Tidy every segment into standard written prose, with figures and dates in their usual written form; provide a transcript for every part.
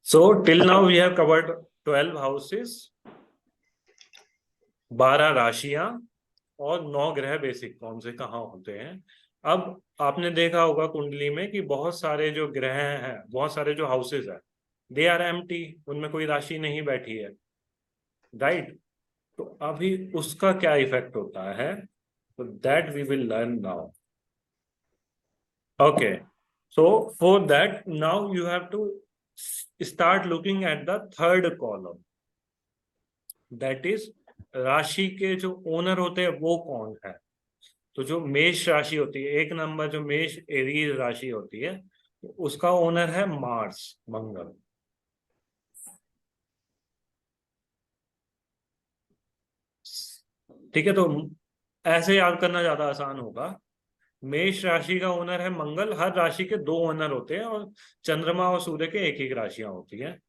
So till now we have covered 12 houses, 12 राशियां और 9 ग्रह बेसिक कौन से कहाँ होते हैं। अब आपने देखा होगा कुंडली में कि बहुत सारे जो ग्रह हैं, बहुत सारे जो हाउसेस हैं, दे आर एम्प्टी, उनमें कोई राशि नहीं बैठी है, राइट। तो अभी उसका क्या इफेक्ट होता है, तो that we will learn now. Okay, so for that now you have to start looking at the third column, that is राशि के जो ओनर होते हैं वो कौन है। तो जो मेष राशि होती है, एक नंबर जो मेष एरीज राशि होती है, तो उसका ओनर है मार्स, मंगल। ठीक है, तो ऐसे याद करना ज्यादा आसान होगा। मेष राशि का ओनर है मंगल। हर राशि के 2 ओनर होते हैं और चंद्रमा और सूर्य के एक एक राशियां होती हैं।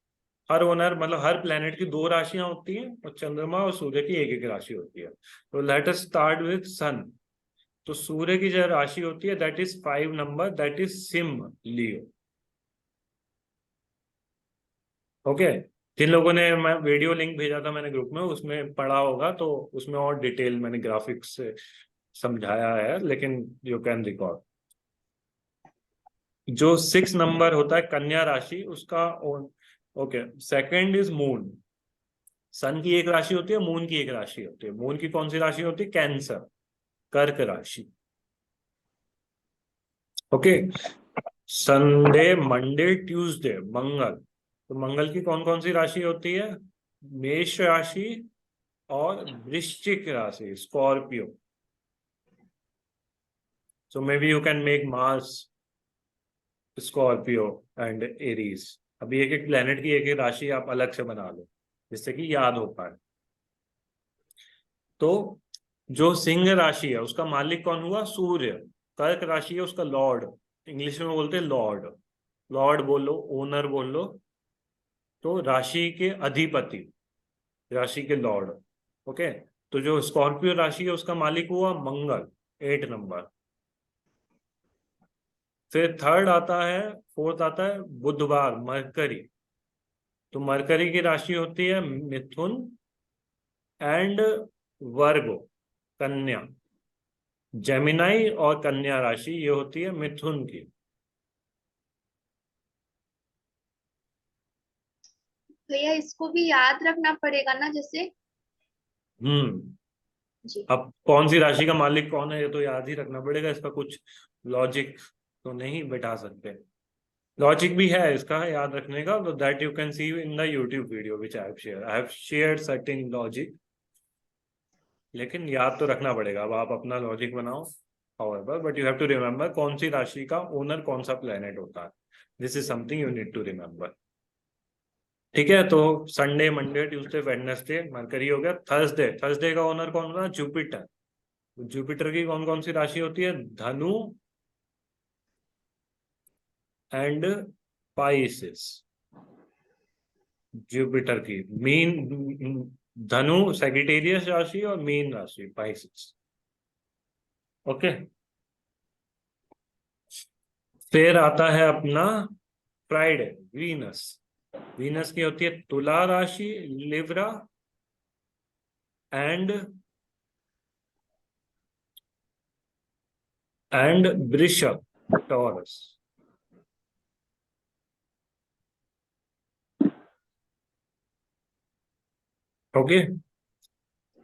हर ओनर मतलब हर प्लेनेट की 2 राशियां होती हैं और चंद्रमा और सूर्य की एक एक राशि होती है। तो let us start with sun. तो सूर्य की जो राशि होती है that is 5 number, that is सिंह, लियो। ओके, जिन लोगों ने मैं वीडियो लिंक भेजा था मैंने ग्रुप में, उसमें पढ़ा होगा, तो उसमें और डिटेल मैंने ग्राफिक्स से समझाया है, लेकिन यू कैन रिकॉर्ड। जो 6 नंबर होता है कन्या राशि, उसका ओके, सेकंड इज मून। सन की एक राशि होती है, मून की एक राशि होती है। मून की कौन सी राशि होती है? कैंसर, कर्क राशि। ओके, संडे, मंडे, ट्यूसडे, मंगल। तो मंगल की कौन कौन सी राशि होती है? मेष राशि और वृश्चिक राशि, Scorpio. So may be you can make Mars Scorpio and Aries. अभी एक एक प्लेनेट की एक एक राशि आप अलग से बना लो जिससे कि याद हो पाए। तो जो सिंह राशि है उसका मालिक कौन हुआ? सूर्य। कर्क राशि है उसका लॉर्ड, इंग्लिश में बोलते हैं लॉर्ड। लॉर्ड बोलो, ओनर बोलो। तो राशि के अधिपति, राशि के लॉर्ड। ओके, तो जो स्कॉर्पियो राशि है उसका मालिक हुआ मंगल, 8 नंबर। फिर थर्ड आता है, फोर्थ आता है बुधवार, मरकरी। तो मरकरी की राशि होती है मिथुन एंड वर्गो, कन्या। जेमिनाई और कन्या राशि ये होती है मिथुन की। भैया इसको भी याद रखना पड़ेगा ना जैसे। हम्म। जी। अब कौन सी राशि का मालिक कौन है ये तो याद ही रखना पड़ेगा, इसका कुछ लॉजिक तो नहीं बैठा सकते। लॉजिक भी है इसका याद रखने का, तो that you can see in the YouTube video which I have shared certain logic. लेकिन याद तो रखना पड़ेगा, अब आप अपना लॉजिक बनाओ। however but you have to remember कौन सी राशि का ओनर कौन सा प्लेनेट होता है। This is something you need to remember. ठीक है, तो Sunday, Monday, Tuesday, Wednesday Mercury हो गया। थर्सडे, थर्सडे का ओनर कौन होता है? जुपिटर। जुपिटर की कौन कौन सी राशि होती है? धनु एंड पाइसेस। जुपिटर की मीन, धनु सेजिटेरियस राशि और मीन राशि पाइसेस। ओके, फिर आता है अपना फ्राइडे, वीनस। वीनस की होती है तुला राशि, लिब्रा एंड वृषभ, टॉरस। ओके,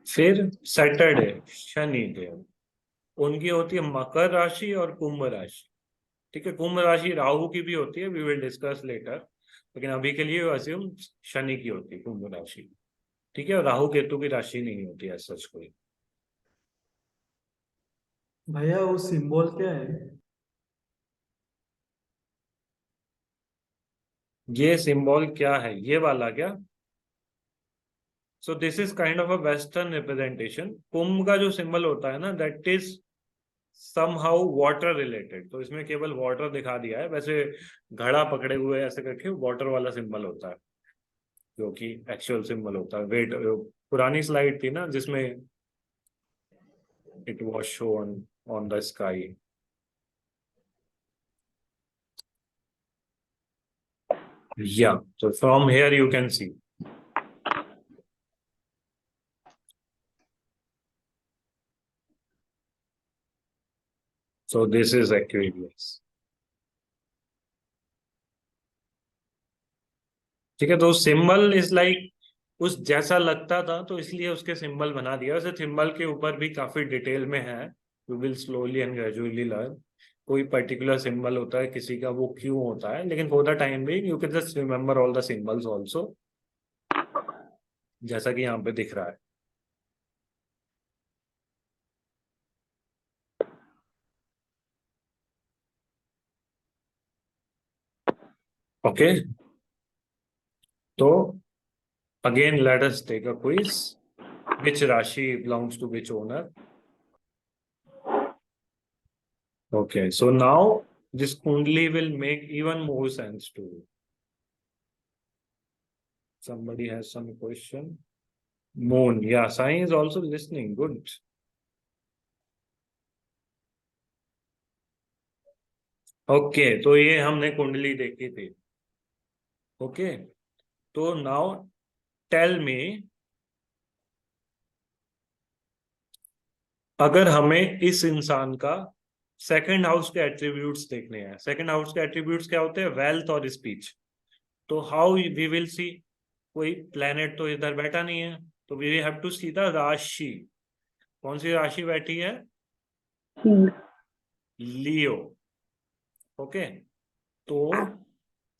फिर सैटरडे, शनि देव। उनकी होती है मकर राशि और कुंभ राशि। ठीक है, कुंभ राशि राहु की भी होती है, वी विल डिस्कस लेटर, लेकिन अभी के लिए अज्यूम शनि की होती है कुंभ राशि। ठीक है, और राहु केतु की राशि नहीं होती है सच कोई। भैया वो सिंबल क्या है? ये सिंबल क्या है, ये वाला क्या? So this is kind of a western representation. कुंभ का जो सिंबल होता है ना, that is somehow water related, तो इसमें केवल वाटर दिखा दिया है। वैसे घड़ा पकड़े हुए ऐसे करके वाटर वाला सिंबल होता है, जो कि एक्चुअल सिंबल होता है। वेट, पुरानी स्लाइड थी ना जिसमें it was shown on the sky. Yeah, so from here you can see. So this is Aquarius. ठीक है, तो सिंबल इज लाइक उस जैसा लगता था तो इसलिए उसके सिंबल बना दिया। वैसे सिंबल के ऊपर भी काफी डिटेल में है, you will slowly and gradually learn. कोई पर्टिकुलर सिंबल होता है किसी का, वो क्यों होता है, लेकिन for the time being you can just remember all the symbols also, जैसा कि यहाँ पे दिख रहा है। ओके, तो again let us take a quiz. Which Rashi belongs to which owner? Okay, so now this Kundli will make even more sense to you. Somebody has some question. Moon, yeah, Sai is also listening. Good. Okay, तो ये हमने कुंडली देखी थी। Okay, तो now tell me, अगर हमें इस इंसान का सेकंड हाउस के एट्रीब्यूट्स देखने हैं। सेकंड हाउस के एट्रीब्यूट्स क्या होते हैं? वेल्थ और स्पीच। तो हाउ वी विल सी? कोई प्लेनेट तो इधर बैठा नहीं है, तो we have to see the rashi. कौन सी राशि बैठी है? लियो। ओके, तो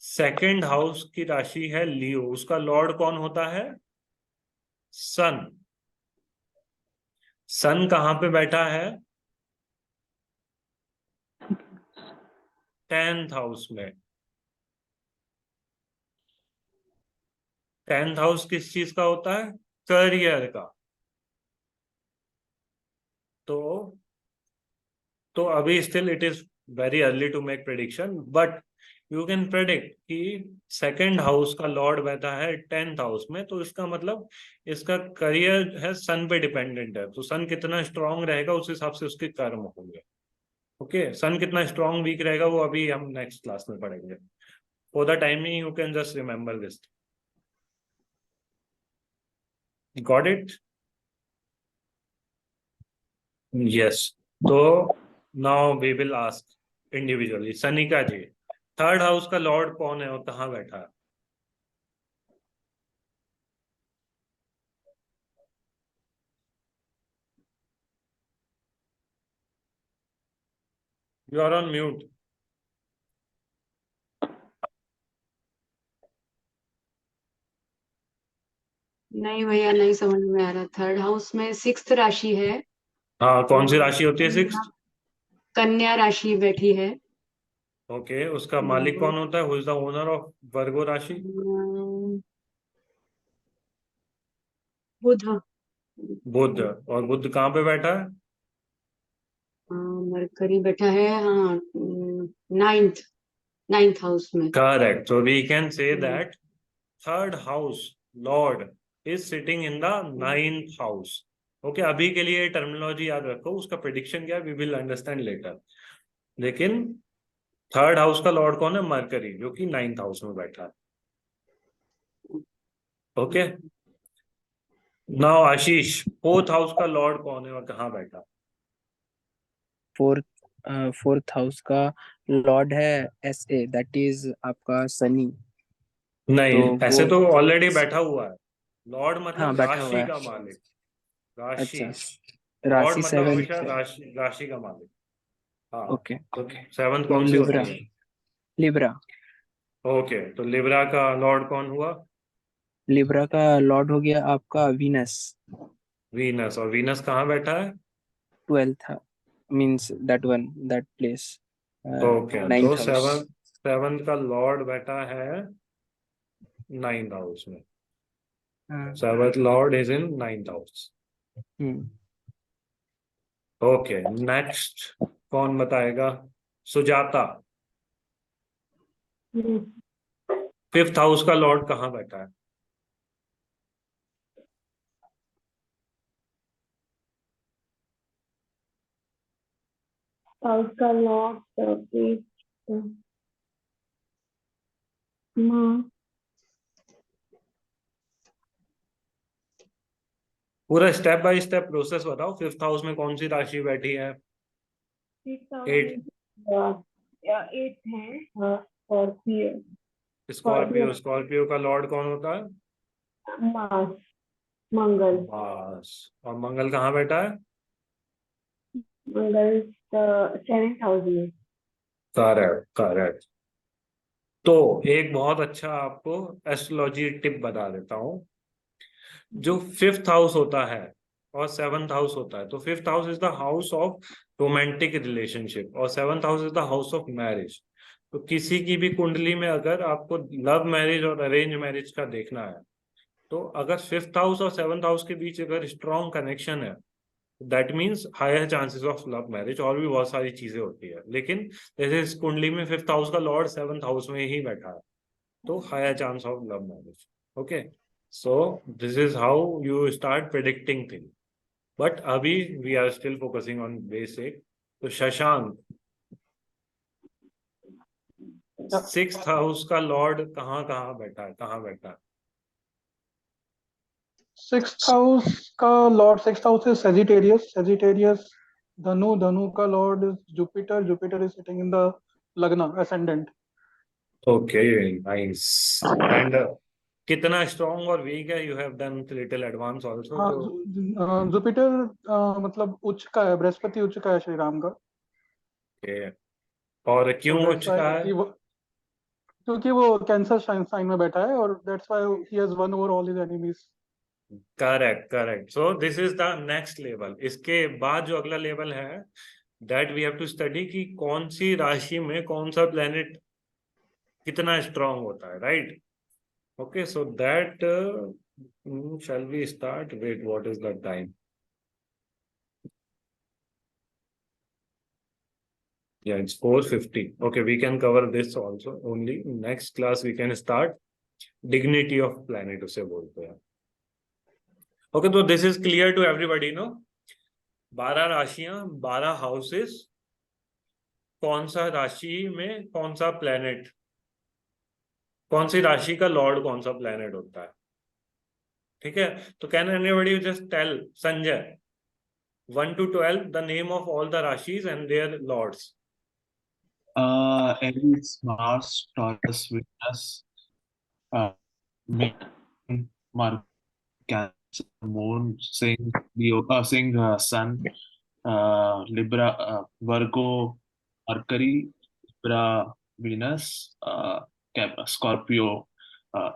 सेकंड हाउस की राशि है लियो, उसका लॉर्ड कौन होता है? सन। सन कहाँ पे बैठा है? 10th हाउस में। 10th हाउस किस चीज का होता है? करियर का। तो अभी still it is very early to make prediction, but you can predict कि सेकंड हाउस का लॉर्ड बैठा है 10th हाउस में, तो इसका मतलब इसका करियर है सन पे डिपेंडेंट है। तो सन कितना स्ट्रांग रहेगा उस हिसाब से उसके कर्म होंगे। ओके, सन कितना स्ट्रांग वीक रहेगा वो अभी हम नेक्स्ट क्लास में पढ़ेंगे। For the timing you can just remember this. Got it? Yes, तो now we will ask individually. Sanika ji, third house का लॉर्ड कौन है और कहाँ बैठा है? You are on mute. नहीं भैया, नहीं समझ में आ रहा। थर्ड हाउस में सिक्स्थ राशि है। हाँ, कौन सी और राशि होती है सिक्स? कन्या राशि बैठी है। ओके, उसका मालिक और कौन होता है? Who is the owner of Virgo rashi? Budh. बुध। और बुध कहाँ पे बैठा है? मरकरी बैठा है, हाँ। नाइन्थ नाइन्थ हाउस में। Correct, so we can say that third house lord is sitting in the ninth house. Okay, अभी के लिए टर्मिनोलॉजी याद रखो, उसका प्रिडिक्शन क्या है वी विल अंडरस्टैंड लेटर। लेकिन थर्ड हाउस का लॉर्ड कौन है? मरकरी, जो कि 9th हाउस में बैठा है। ओके, नाउ आशीष, फोर्थ हाउस का लॉर्ड कौन है और कहाँ बैठा? फोर्थ फोर्थ हाउस का लॉर्ड है SA, दैट इज आपका सनी। नहीं, तो ऐसे वो तो ऑलरेडी बैठा हुआ है। लॉर्ड हाँ मतलब बैठा हुआ राशि है। का मालिक। राशि। अच्छा, लॉर्ड राशि मतलब सेवेंथ हमेशा है। राशि, राशि का मालिक। हाँ, ओके, तो सेवंथ तो कौन सी लिब्रा। होती है? लिब्रा। ओके, तो लिब्रा का लॉर्ड कौन हुआ? लिब्रा का लॉर्ड हो गया आपका वीनस। वीनस। और वीनस कहाँ बैठा है? 12th means that one, that place, okay, तो 9th हाउस। सेवंथ का लॉर्ड बैठा है 9th हाउस में। हाँ। Seventh Lord is in 9th house. Hmm. Okay, next कौन बताएगा? सुजाता, फिफ्थ हाउस का लॉर्ड कहाँ बैठा है? हाउस का लॉर्ड माँ। पूरा स्टेप बाय स्टेप प्रोसेस बताओ। फिफ्थ हाउस में कौन सी राशि बैठी है? 8। एट है स्कॉर्पियो। स्कॉर्पियो। स्कॉर्पियो का लॉर्ड कौन होता है? मार्स, मंगल। मार्स। और मंगल कहाँ बैठा है? मंगल 7th हाउस में। Correct correct. तो एक बहुत अच्छा आपको एस्ट्रोलॉजी टिप बता देता हूँ। जो फिफ्थ हाउस होता है और सेवंथ हाउस होता है, तो fifth house is the house of romantic relationship और seventh house is the house of marriage. तो किसी की भी कुंडली में अगर आपको लव मैरिज और अरेंज मैरिज का देखना है, तो अगर फिफ्थ हाउस और सेवंथ हाउस के बीच अगर स्ट्रॉन्ग कनेक्शन है, that means higher chances of love marriage. और भी बहुत सारी चीजें होती है, लेकिन जैसे इस कुंडली में फिफ्थ हाउस का लॉर्ड सेवंथ हाउस में ही बैठा है, तो higher chance of love marriage. Okay, so this is how you start predicting thing. But अभी we are still focusing on basic. तो शशांक, सिक्स्थ हाउस का लॉर्ड कहाँ कहाँ बैठा है, कहाँ बैठा है? सिक्स्थ हाउस का lord, sixth house is Sagittarius. Sagittarius धनु, धनु का lord is Jupiter. Jupiter is sitting in the लग्न असेंडेंट। Okay, nice. एंड कितना स्ट्रॉन्ग और वीक है, you have done little advance also. हाँ, तो जुपिटर मतलब उच्च का है, बृहस्पति उच्च का है श्री राम का। okay. और तो क्यों उच्च दैट्स का व्हाई है? क्योंकि वो कैंसर साइन में बैठा है, और that's why he has won over all his enemies. Correct correct. So this is the next level. इसके बाद जो अगला लेवल है, that we have to study कि कौन सी राशि में कौन सा प्लेनेट कितना स्ट्रांग होता है, right? Okay, so that shall we start? Wait, what is the time? Yeah, it's 4:50. Okay, we can cover this also. Only next class we can start dignity of planet, उसे बोलते हैं। Okay, तो this is clear to everybody, no? 12 राशियां, 12 houses, कौन सा राशि में कौन सा प्लेनेट, कौन सी राशि का लॉर्ड कौन सा प्लेनेट होता है, ठीक है? तो can anybody just tell Sanjay 1 to 12 the name of all the rashis and their lords? Aries, Mars, Taurus, Venus, Mars, Cancer, Moon, Singh, Leo, Singh, Sun, Libra, Virgo, Mercury, Libra, Venus, Scorpio, uh,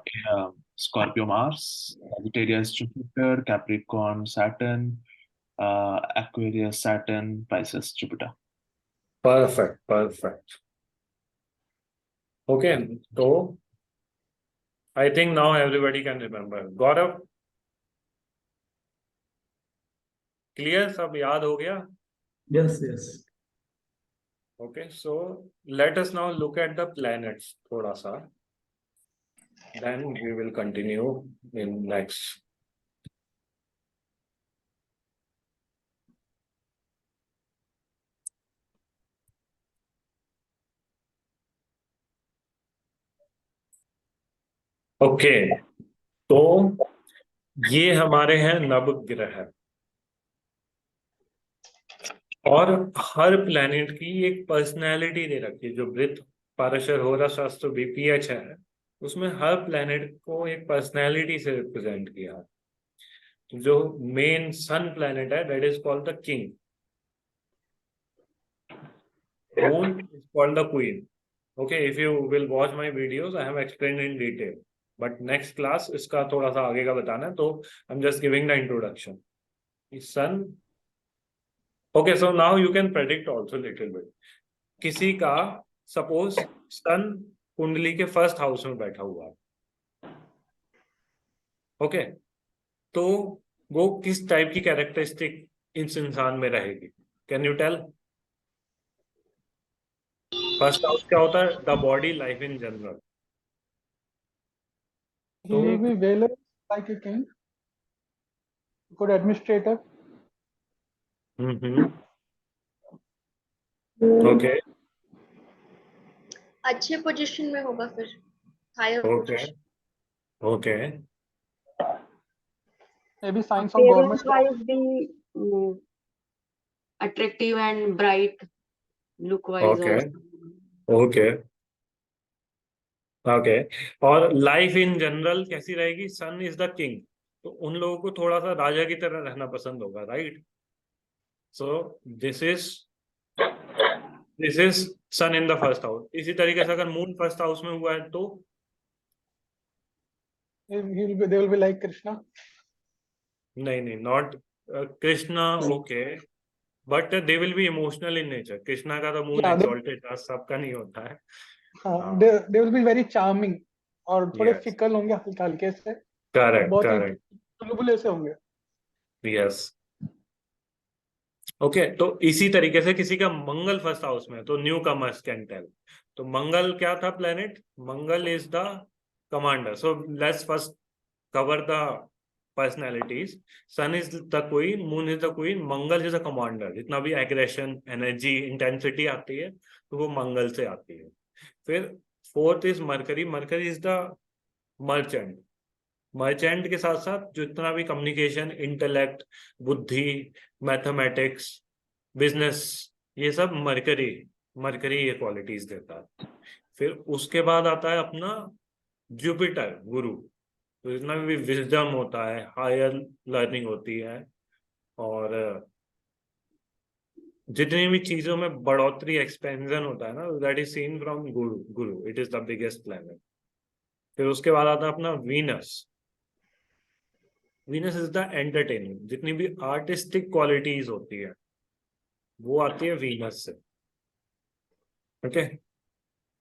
Scorpio, Mars, Sagittarius, Jupiter, Capricorn, Saturn, Aquarius, Saturn, Pisces, Jupiter. Perfect perfect. Okay, तो I think now everybody can remember. Gaurav, clear? सब याद हो गया? Yes, yes. Okay, so let us now look at the planets थोड़ा सा, then we will continue in next. Okay, तो ये हमारे हैं नवग्रह, और हर प्लेनेट की एक पर्सनैलिटी दे रखी है। जो वृत्त पारशर होरा शास्त्र बीपीएच है, उसमें हर प्लेनेट को एक पर्सनैलिटी से रिप्रेजेंट किया है। तो जो मेन सन प्लेनेट है, that is called the king. Moon is called the queen. Okay, if you will watch my videos I have explained in detail, but next class इसका थोड़ा सा आगे का बताना है, तो I am just giving the introduction. Sun. Okay, so now you can predict also little bit. किसी का सपोज सन कुंडली के फर्स्ट हाउस में बैठा हुआ है, ओके, तो वो किस टाइप की कैरेक्टरिस्टिक इस इंसान में रहेगी? Can you tell? First house क्या होता है? The body, life in general. He will be well like a king, good administrator. Okay अच्छे पोजीशन में होगा फिर, higher okay position. Okay. Maybe signs of Appearance government. wise भी attractive and bright look wise Okay. also. Okay okay. और life in general कैसी रहेगी? सन is the king, तो उन लोगों को थोड़ा सा राजा की तरह रहना पसंद होगा, right? So this is sun in the first house. इसी तरीके से अगर मून फर्स्ट हाउस में हुआ है तो They will be like Krishna. नहीं नहीं, not Krishna, okay, but they will be emotional in nature. Krishna का तो मून Yeah, एक्सॉल्टेड था, सबका नहीं होता है। हाँ। they will be very charming और थोड़े Yes. फिकल होंगे, हल्के हल्के से, करेक्ट बहुत ही करेक्ट, चुलबुले से होंगे। यस। ओके, तो इसी तरीके से किसी का मंगल फर्स्ट हाउस में है, तो न्यू कमर्स कैन टेल। तो मंगल क्या था planet? Mangal is the commander. So let's first cover the personalities. Sun is the queen, moon is the queen, Mangal is the commander. जितना भी एग्रेशन, एनर्जी, इंटेंसिटी आती है तो वो मंगल से आती है। फिर fourth is mercury. Mercury is the merchant. Merchant के साथ साथ जितना भी कम्युनिकेशन, इंटेलेक्ट, बुद्धि, मैथमेटिक्स, बिजनेस, ये सब मरकरी ये क्वालिटीज देता है। फिर उसके बाद आता है अपना जुपिटर, गुरु। तो जितना भी विजडम होता है, हायर लर्निंग होती है, और जितनी भी चीजों में बढ़ोतरी, एक्सपेंशन होता है ना, that is seen from Guru. It is the biggest planet. फिर उसके बाद आता है अपना Venus. Venus is the entertainment. जितनी भी आर्टिस्टिक क्वालिटीज होती है वो आती है वीनस से। ओके,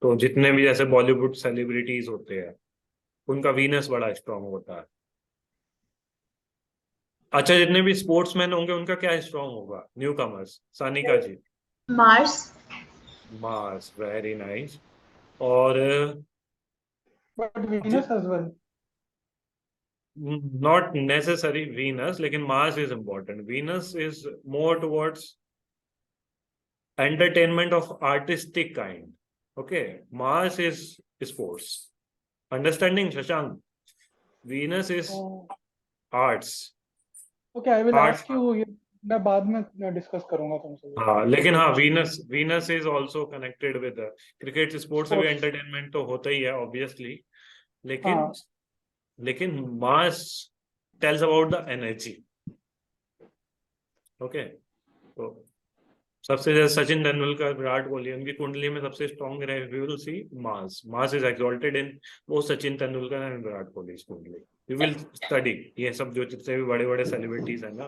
तो जितने भी जैसे बॉलीवुड सेलिब्रिटीज होते हैं उनका वीनस बड़ा स्ट्रांग होता है। अच्छा, जितने भी स्पोर्ट्समैन होंगे उनका क्या स्ट्रांग होगा? Newcomers, Sanika ji. Mars. Mars, very nice. और But Venus as well. Not necessary Venus, लेकिन Mars is important. Venus is more towards entertainment of artistic kind. Okay, Mars is sports. Understanding, Shashank? Venus is Oh, arts. okay, I will Arts. ask you. मैं बाद में discuss करूंगा तुमसे। हाँ, लेकिन हाँ, Venus is also connected with cricket. Sports से भी Sports. एंटरटेनमेंट तो होता ही है ऑब्वियसली, लेकिन हाँ, लेकिन Mars tells about the energy. Okay, तो सबसे ज्यादा सचिन तेंदुलकर, विराट कोहली, उनकी कुंडली में सबसे स्ट्रॉन्ग रहे, we will see Mars. Mars is exalted in both Sachin Tendulkar and Virat Kohli कुंडली। वी विल स्टडी ये सब, जो जितने भी बड़े बड़े सेलिब्रिटीज है ना,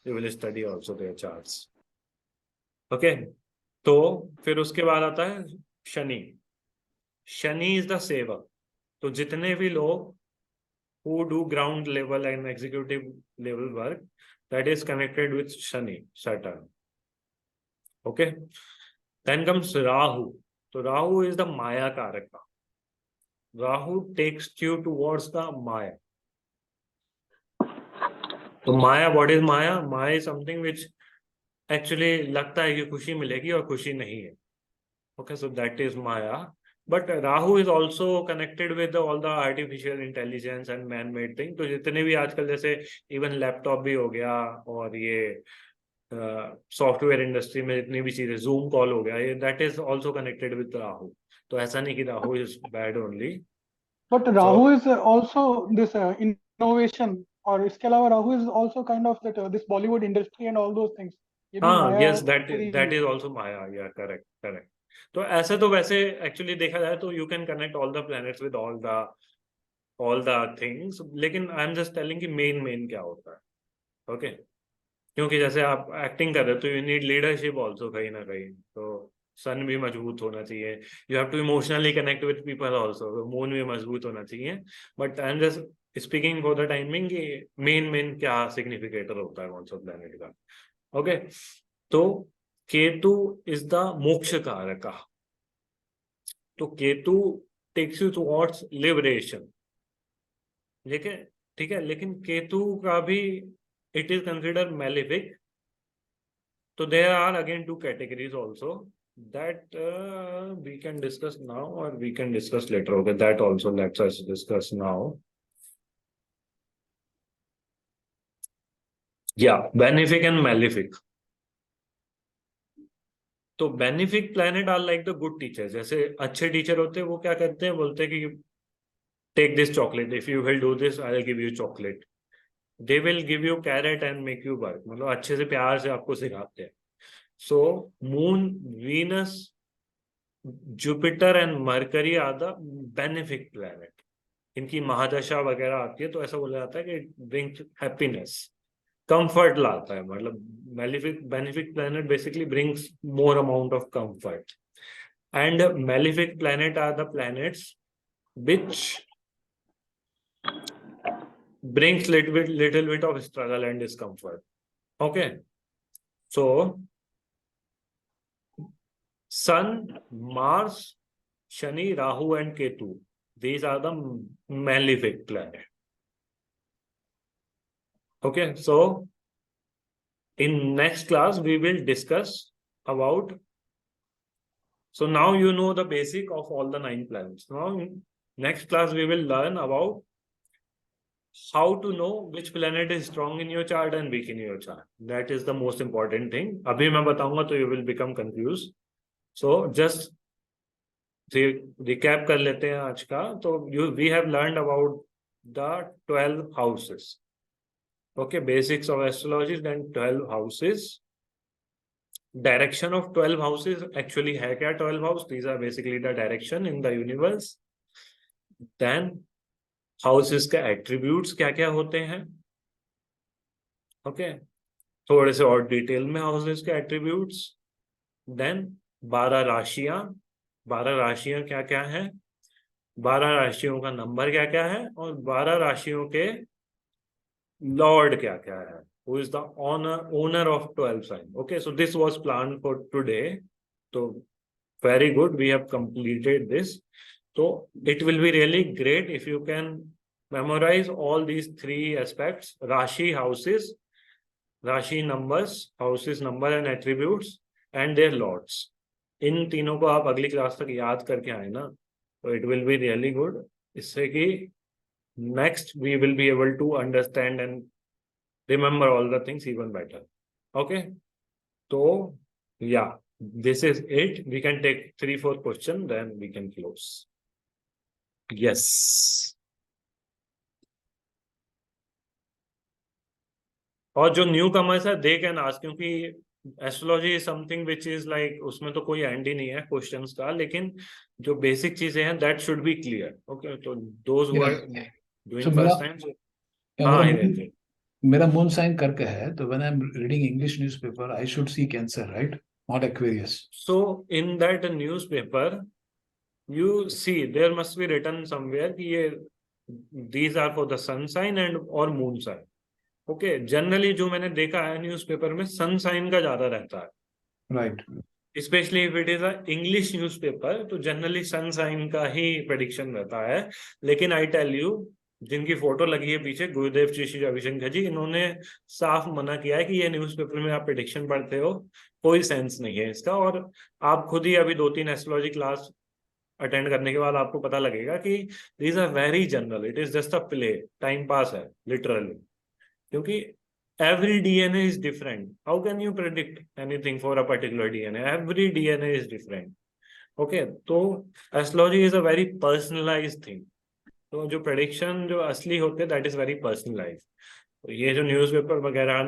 we will study also their charts. Okay, तो फिर उसके बाद आता है शनि। शनि इज द सेवक। तो जितने भी लोग who do ground level and executive level work, that is connected with Shani, Saturn. Okay, then comes Rahu. So Rahu is the Maya Karaka. Rahu takes you towards the Maya. So Maya, what is Maya? Maya is something which actually लगता है कि खुशी मिलेगी और खुशी नहीं है. Okay, so that is Maya. But Rahu is also connected with all the artificial intelligence and man-made thing. तो जितने भी आजकल जैसे इवन लैपटॉप भी हो गया, और ये सॉफ्टवेयर इंडस्ट्री में जितनी भी चीजें, जूम कॉल हो गया, ये that is also connected with Rahu. तो ऐसा नहीं कि Rahu is bad only. but Rahu is also this innovation, और इसके अलावा Rahu is also kind of that this Bollywood industry and all those things. ये भी हाँ, माया यस, की दैट इज आल्सो माया, या करेक्ट करेक्ट। तो ऐसे तो वैसे एक्चुअली देखा जाए तो you can connect all the planets with all the things, लेकिन आई एम जस्ट टेलिंग कि मेन क्या होता है। ओके, क्योंकि जैसे आप एक्टिंग कर रहे हो तो यू नीड लीडरशिप ऑल्सो कहीं ना कहीं, तो सन भी मजबूत होना चाहिए। You have to emotionally connect with people also, moon भी मजबूत होना चाहिए। But I am just speaking for the timing कि मेन क्या सिग्निफिकेटर होता है कौन सा प्लैनेट का। ओके, तो केतु इज द मोक्ष कारक। तो Ketu takes you towards liberation, ठीक है, लेकिन केतु का भी it is considered malefic. So there are again two categories also that we can discuss now or we can discuss later. Okay, that also let's us discuss now. या benefic and malefic. तो benefic planet are like the good teacher. जैसे अच्छे teacher होते हैं वो क्या करते हैं, बोलते हैं कि take this chocolate, if you will do this I will give you chocolate. They will give you carrot and make you work, मतलब अच्छे से प्यार से आपको सिखाते हैं। So moon, Venus, Jupiter and Mercury are the benefic planet. इनकी महादशा वगैरह आती है तो ऐसा बोला जाता है कि ब्रिंग हैप्पीनेस, कंफर्ट लाता है। मतलब benefic planet basically brings more amount of comfort. And malefic planet are the planets which brings little bit of struggle and discomfort. Okay, so Sun, Mars, Shani, Rahu and Ketu, these are the malefic planet. Okay, so in next class we will discuss about, so now you know the basic of all the 9 planets. Now in next class we will learn about how to know which planet is strong in your chart and weak in your chart. That is the most important thing. Abhi main bataunga to you will become confused. So just recap kar lete hain aaj ka. So we have learned about the 12 houses. Okay, basics of astrology, then 12 houses. Direction of 12 houses, actually hai kya 12 house? These are basically the direction in the universe. Then houses के attributes क्या क्या होते हैं। Okay, थोड़े से और detail में houses के एट्रीब्यूट्स। देन 12 राशियां, 12 राशियां क्या क्या है, 12 राशियों का नंबर क्या क्या है, और 12 राशियों के लॉर्ड क्या क्या है, who is the owner of 12 sign. Okay, so this was plan for today. तो very good, we have completed this. So it will be really great if you can memorize all these 3 aspects: Rashi, houses, Rashi numbers, houses number and attributes, and their lords. इन तीनों को आप अगली class तक याद करके आए ना, तो it will be really good. इससे कि next we will be able to understand and remember all the things even better. Okay, so yeah, this is it. We can take 3-4 questions, then we can close. Yes. और जो new commerce है they can ask, क्योंकि astrology is something which is like, उसमें तो कोई and he नहीं है questions का, लेकिन जो बेसिक चीजें हैं that should be clear. Okay, तो those who are doing first time, हाँ ही मेरा मून साइन करके है, तो when I am reading English newspaper I should see Cancer, right, not Aquarius. So in that newspaper you see there must be written somewhere कि ये these are for the sun sign and और moon sign. Okay, generally जो मैंने देखा है newspaper में sun sign का ज्यादा रहता है, right, specially if it is a English newspaper, तो जनरली सन साइन का ही प्रेडिक्शन रहता है। लेकिन आई टेल यू, जिनकी फोटो लगी है पीछे, गुरुदेव जी, श्री रविशंकर जी, इन्होंने साफ मना किया है कि ये न्यूज़पेपर में आप प्रेडिक्शन पढ़ते हो, कोई सेंस नहीं है इसका। और आप खुद ही अभी 2-3 एस्ट्रोलॉजी क्लास अटेंड करने के बाद आपको पता लगेगा कि these are very general, it is just a play, time pass है लिटरली, क्योंकि every DNA is different. How can you predict anything for a particular DNA? Every DNA is different. Okay, तो astrology is a very personalized thing. तो जो prediction जो असली होते हैं that is very personalized. तो ये जो न्यूज़पेपर वगैरह,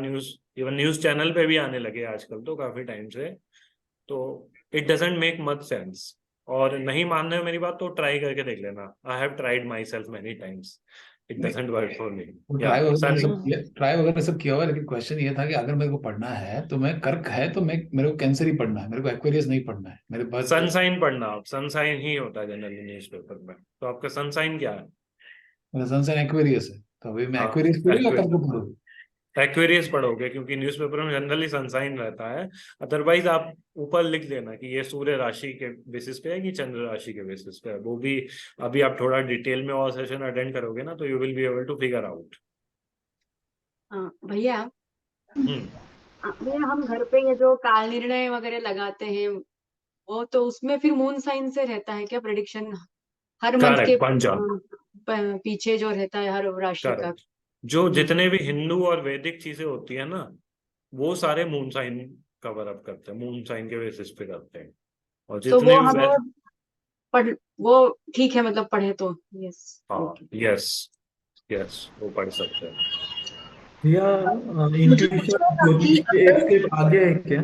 इवन न्यूज़ चैनल पे भी आने लगे आजकल तो काफी टाइम से, तो it doesn't make much sense. और नहीं मानना है मेरी बात तो ट्राई करके देख लेना. I have tried myself many times. It doesn't work for me. Try वगैरह सब किया हुआ है, लेकिन क्वेश्चन ये था कि अगर मेरे को पढ़ना है तो मैं कर्क है तो मेरे को कैंसर ही पढ़ना है, मेरे को एक्वेरियस नहीं पढ़ना है, मेरे पास सन साइन पढ़ना, आप सन साइन ही होता है जनरली न्यूज़पेपर में। तो आपका सन साइन क्या है? मेरा सन साइन एक्वेरियस है, तो अभी मैं हाँ, एक्वेरियस पढ़ूं या कर्क पढ़ूं? एक्वेरियस पढ़ोगे, क्योंकि न्यूज़पेपर में जनरली सनसाइन रहता है। अदरवाइज आप ऊपर लिख देना कि ये सूर्य राशि के बेसिस पे है कि चंद्र राशि के बेसिस पे है, वो भी अभी आप थोड़ा डिटेल में और सेशन अटेंड करोगे ना, तो you will be able to figure out. भैया भैया हम घर पे ये जो काल निर्णय वगैरह लगाते हैं, वो तो उसमें फिर मून साइन से रहता है क्या प्रेडिक्शन? हर मंथ के पंचांग, पीछे जो रहता है हर राशि का। जो जितने भी हिंदू और वैदिक चीजें होती है ना, वो सारे मून साइन कवर अप करते हैं, मून साइन के बेसिस पे करते हैं। और तो वो जितने भी हमें पढ़ वो ठीक है, मतलब पढ़े तो यस हाँ, ओके। यस यस, वो पढ़ सकते हैं। भैया मुझे इंट्यूशन पूछना था ज्योतिष कि के एक अगर स्टेप आगे है क्या?